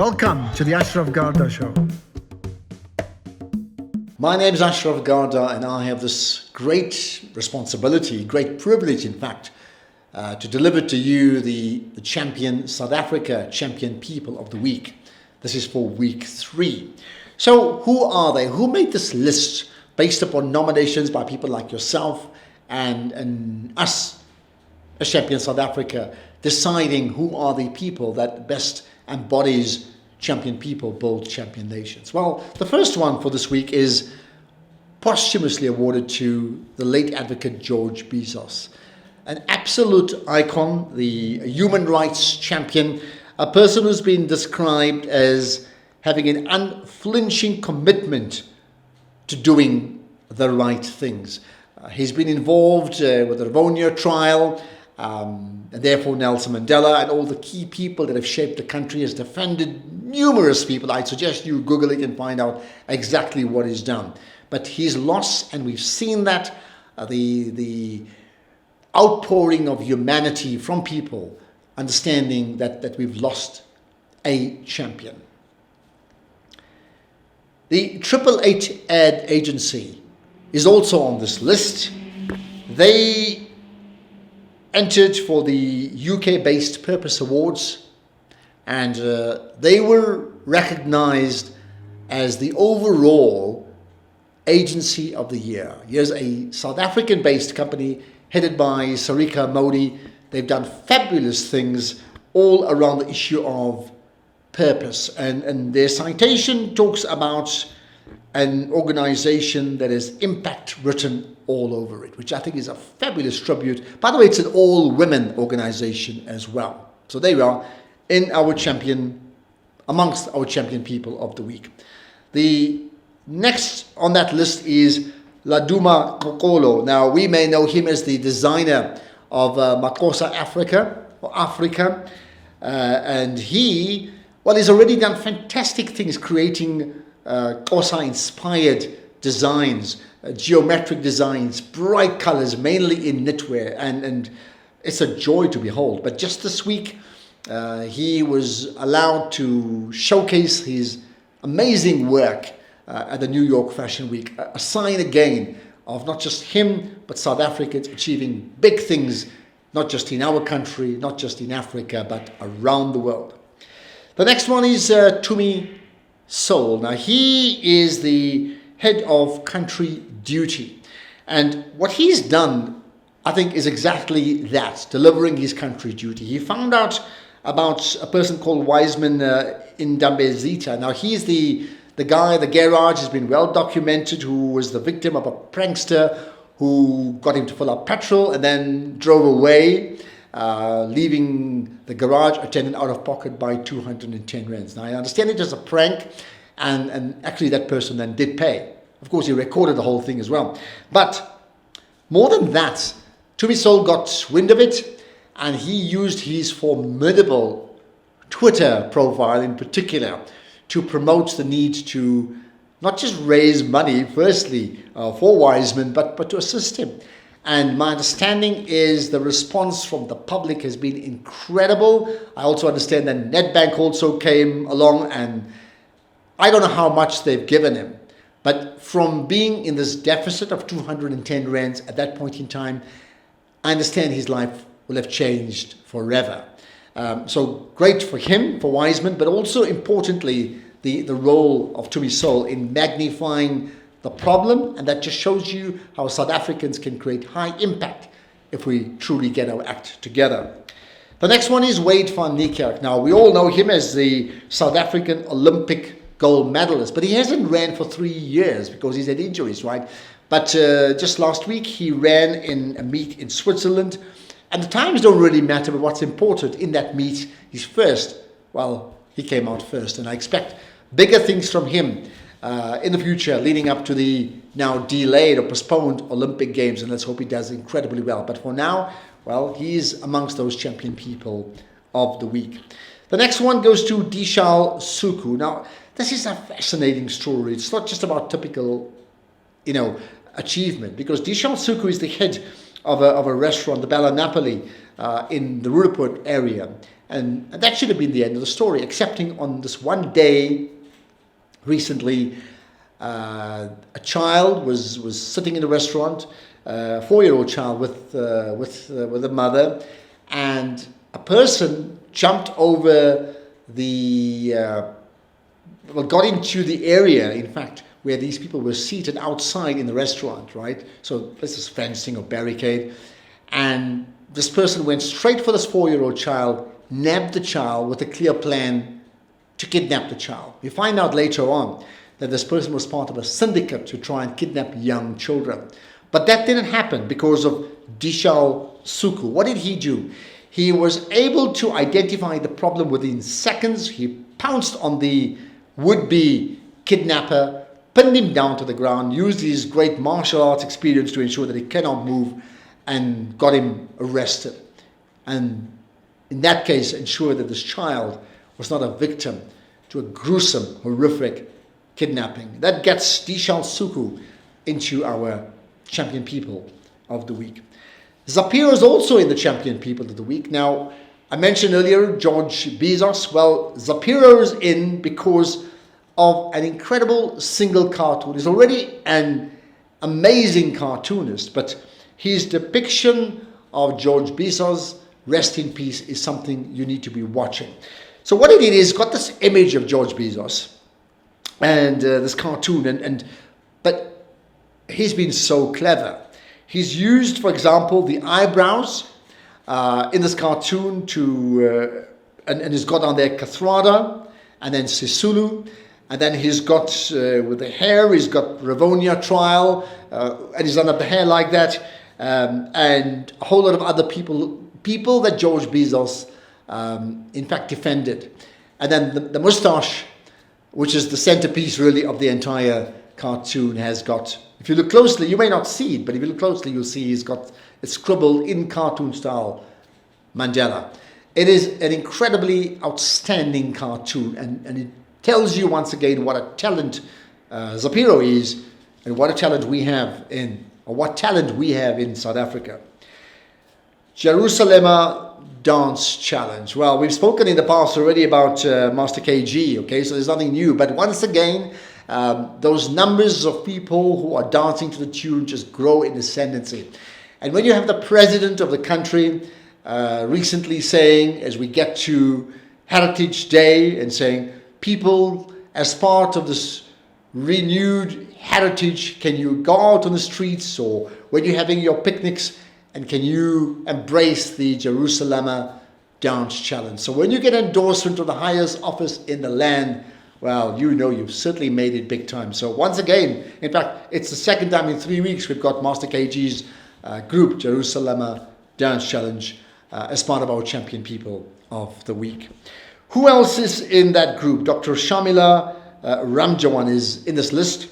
Welcome to the Ashraf Garda Show. My name is Ashraf Garda, and I have this great responsibility, great privilege in fact, to deliver to you the champion South Africa champion people of the week. This is for week 3. So who are they? Who made this list based upon nominations by people like yourself and us as champion South Africa, deciding who are the people that best embodies champion people build champion nations? Well, the first one for this week is posthumously awarded to the late advocate George Besos, an absolute icon, the human rights champion, a person who's been described as having an unflinching commitment to doing the right things. He's been involved with the Rivonia trial, and therefore Nelson Mandela and all the key people that have shaped the country, has defended numerous people. I'd suggest you Google it and find out exactly what he's done. But he's lost, and we've seen that, the outpouring of humanity from people, understanding that we've lost a champion. The 888 Ad Agency is also on this list. They entered for the UK-based Purpose Awards, and they were recognized as the overall agency of the year. Here's a South African-based company headed by Sarika Modi. They've done fabulous things all around the issue of purpose, and their citation talks about an organization that has impact written all over it, which I think is a fabulous tribute. By the way, it's an all-women organization as well. So there we are, in our champion, amongst our champion people of the week. The next on that list is Duma Cocolo. Now, we may know him as the designer of Makosa Africa, and he's already done fantastic things, creating Xhosa-inspired designs, geometric designs, bright colors, mainly in knitwear, and it's a joy to behold. But just this week, he was allowed to showcase his amazing work at the New York Fashion Week, a sign again of not just him, but South Africans achieving big things, not just in our country, not just in Africa, but around the world. The next one is Duma Cocolo. Now, he is the head of country duty. And what he's done, I think, is exactly that, delivering his country duty. He found out about a person called Wiseman in Dambezita. Now, he's the guy, the garage has been well documented, who was the victim of a prankster who got him to fill up petrol and then drove away, leaving the garage attendant out of pocket by 210 rands. Now, I understand it was a prank, and actually that person then did pay. Of course, he recorded the whole thing as well. But more than that, Duma Cocolo got wind of it, and he used his formidable Twitter profile in particular to promote the need to not just raise money, firstly, for Wiseman, but to assist him. And my understanding is the response from the public has been incredible. I also understand that Nedbank also came along, and I don't know how much they've given him. But from being in this deficit of 210 rands at that point in time, I understand his life will have changed forever. So great for him, for Wiseman, but also importantly, the role of Duma Cocolo in magnifying the problem, and that just shows you how South Africans can create high impact if we truly get our act together. The next one is Wade van Niekerk. Now, we all know him as the South African Olympic gold medalist, but he hasn't ran for 3 years because he's had injuries, right? But just last week, he ran in a meet in Switzerland, and the times don't really matter, but what's important in that meet is first, well, he came out first, and I expect bigger things from him in the future, leading up to the now delayed or postponed Olympic Games, and let's hope he does incredibly well. But for now, well, he's amongst those champion people of the week. The next one goes to Dishon Suku. Now, this is a fascinating story. It's not just about typical, achievement, because Dishon Suku is the head of a restaurant, the Bella Napoli, in the Ruraput area. And that should have been the end of the story, excepting on this one day recently, a child was sitting in a restaurant, a 4-year-old child with a mother, and a person jumped over got into the area, in fact, where these people were seated outside in the restaurant, right? So this is fencing or barricade. And this person went straight for this 4-year-old child, nabbed the child with a clear plan to kidnap the child. We find out later on that this person was part of a syndicate to try and kidnap young children. But that didn't happen because of Dishon Suku. What did he do? He was able to identify the problem within seconds. He pounced on the would-be kidnapper, pinned him down to the ground, used his great martial arts experience to ensure that he cannot move, and got him arrested. And in that case, ensured that this child was not a victim to a gruesome, horrific kidnapping. That gets Dishon Suku into our champion people of the week. Zapiro is also in the champion people of the week. Now, I mentioned earlier George Besos. Well, Zapiro is in because of an incredible single cartoon. He's already an amazing cartoonist, but his depiction of George Besos, rest in peace, is something you need to be watching. So what he did is got this image of George Besos and this cartoon, but he's been so clever. He's used, for example, the eyebrows in this cartoon and he's got on there Kathrada and then Sisulu, and then he's got with the hair, he's got Ravonia trial, and he's done up the hair like that, and a whole lot of other people that George Besos in fact defended. And then the moustache, which is the centerpiece really of the entire cartoon, has got, if you look closely, you may not see it, but if you look closely, you'll see he's got it scribbled in cartoon style Mandela. It is an incredibly outstanding cartoon, and it tells you once again what a talent Zapiro is, and what talent we have in South Africa. Jerusalem Dance Challenge. Well, we've spoken in the past already about Master KG, okay, so there's nothing new, but once again, those numbers of people who are dancing to the tune just grow in ascendancy. And when you have the president of the country recently saying, as we get to Heritage Day, and saying, people, as part of this renewed heritage, can you go out on the streets or when you're having your picnics, and can you embrace the Jerusalem Dance Challenge? So when you get endorsement of the highest office in the land, well, you know you've certainly made it big time. So once again, in fact, it's the second time in 3 weeks we've got Master KG's group, Jerusalem Dance Challenge, as part of our champion people of the week. Who else is in that group? Dr. Shamila Ramjawan is in this list.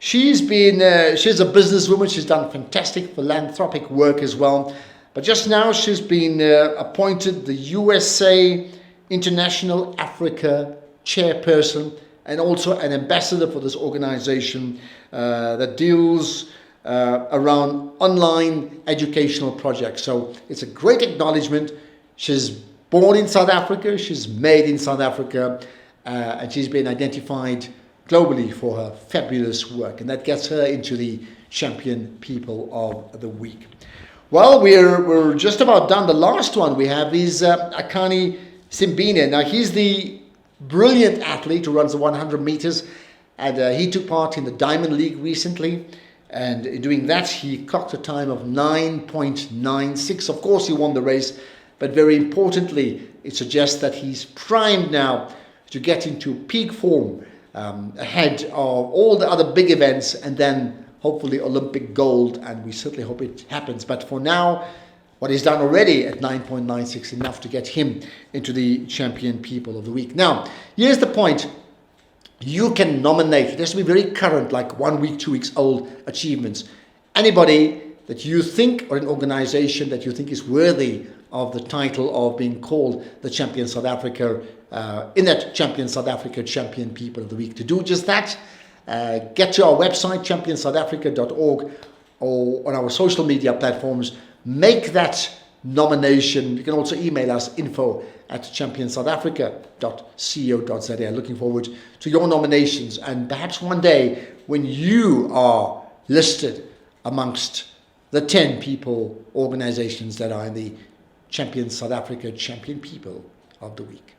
She's a businesswoman. She's done fantastic philanthropic work as well. But just now she's been appointed the USA International Africa chairperson and also an ambassador for this organization that deals around online educational projects. So it's a great acknowledgement. She's born in South Africa, she's made in South Africa, and she's been identified globally for her fabulous work, and that gets her into the champion people of the week. Well, we're just about done. The last one we have is Akani Simbini. Now, he's the brilliant athlete who runs the 100 meters, and he took part in the Diamond League recently, and in doing that, he clocked a time of 9.96. Of course, he won the race, but very importantly, it suggests that he's primed now to get into peak form ahead of all the other big events, and then hopefully Olympic gold, and we certainly hope it happens. But for now, what he's done already at 9.96, enough to get him into the champion people of the week. Now, here's the point. You can nominate, it has to be very current, like 1 week, 2 weeks old achievements. Anybody that you think, or an organization that you think is worthy of the title of being called the Champion South Africa, in that Champion South Africa Champion People of the Week. To do just that, get to our website, championsouthafrica.org, or on our social media platforms. Make that nomination. You can also email us info@championsouthafrica.co.za. Looking forward to your nominations, and perhaps one day when you are listed amongst the 10 people, organizations that are in the Champion South Africa Champion People of the Week.